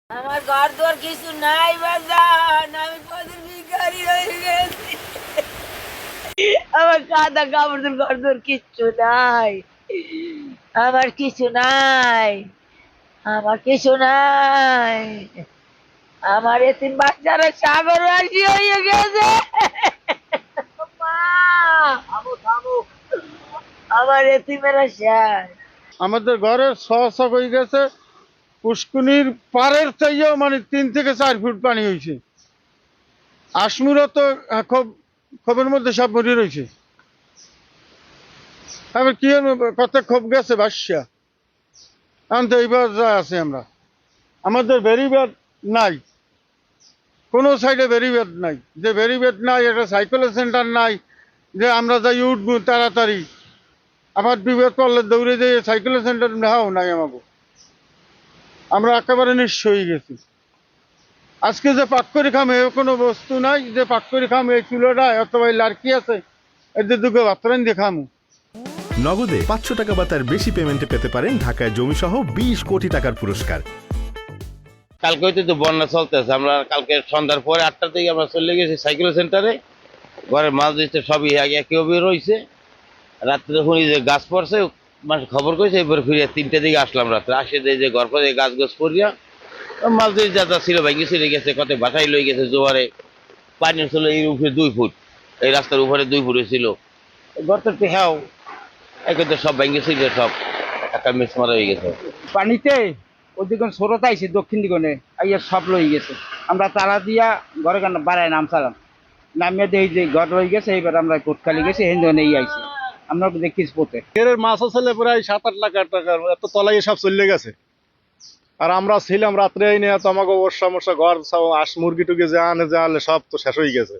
আমার ঘর দর কিছু নাই বাজান, আমি কদিন ভিখারি হয়ে গেছি। আমার কাদা কাপড় ঘর দর কিচ্ছু নাই, আমার কিছু নাই, আমার কিছু নাই। আমার এতিম বাচ্চারা সাগর রাশি হয়ে গেছে। মা, আমার এতিমেরা শেষ। আমাদের ঘরের ছ হয়ে গেছে, পুষ্কুনির পাড়ের চাইও মানে 3 থেকে 4 ফুট পানি হয়েছে। আশমুরা তো খুব ক্ষোভের মধ্যে সব মরে রয়েছে। আমি কি কত ক্ষোভ গেছে বাসা, এখন তো এইবার যা আছে আমরা, আমাদের ব্যারিবেড নাই, কোনো সাইডে ব্যারিবেড নাই। যে ব্যারিবেড নাই, একটা সাইকেলের সেন্টার নাই যে আমরা যাই উঠবো তাড়াতাড়ি। আবার বিপদ পড়লে দৌড়ে যেয়ে সাইকেলের সেন্টার নেওয়াও নাই আমাকে। আমরা একেবারে নিঃস্ব হয়ে গেছি। আজকে যে পাক করে খাম এ কোনো বস্তু নাই, যে পাক করে খাম এই চুলোটা অথবা এই লাড়কি আছে এদের দুটো ভাতরান দিয়ে খামু। নগদে 500 টাকা বা তার বেশি পেমেন্টে পেতে পারেন ঢাকায় জমিসহ 20 কোটি টাকার পুরস্কার। কালকে হইতে তো বন্যা চলতেছে। আমরা কালকে সন্ধ্যার পরে 8টার দিকে আমরা চলে গেছি সাইকেল সেন্টারে। ঘরের মাছ দিচ্ছে সবই একইভাবে রয়েছে। রাত্রে শুনি যে গাছ পড়ছে, মানুষ খবর করেছে, এরপরে ফিরে 3টার দিকে আসলাম রাত্রে। আসে যে ঘর পরে গাছ গাছ পড়িয়া মাছ দিয়ে যা যা ছিল ভাঙ্গি ছিঁড়ে গেছে, কত বাসায় লই গেছে জোয়ারে। পানি ছিল এই উপরে 2 ফুট, এই রাস্তার উপরে 2 ফুট ছিল। গর্তের হ্যাঁ একে সব ভাঙ্গি ছিঁড়ে সব একটা মিস মারা হয়ে গেছে। পানিতে ওদিকে স্রোত আইছে দক্ষিণ দিগনে আইয়া সব লই গেছে। আমরা তারা দিয়া ঘরে কান্না বাড়ায় নামছিলাম, নামিয়ে দেই যে ঘর রয়ে গেছে। এইবার আমরা কোটখালি গেছি, হেন এই আইছি আমরা দেখিস পথে। এর মাছ আসলে প্রায় 7-8 লাখ টাকার, এত তলাই সব চলে গেছে। আর আমরা ছিলাম রাত্রে এই নিয়ে তো আমাকে ওর সমস্যা, ঘর সব মুরগি টুকি যে আনে সব তো শেষ হয়ে গেছে।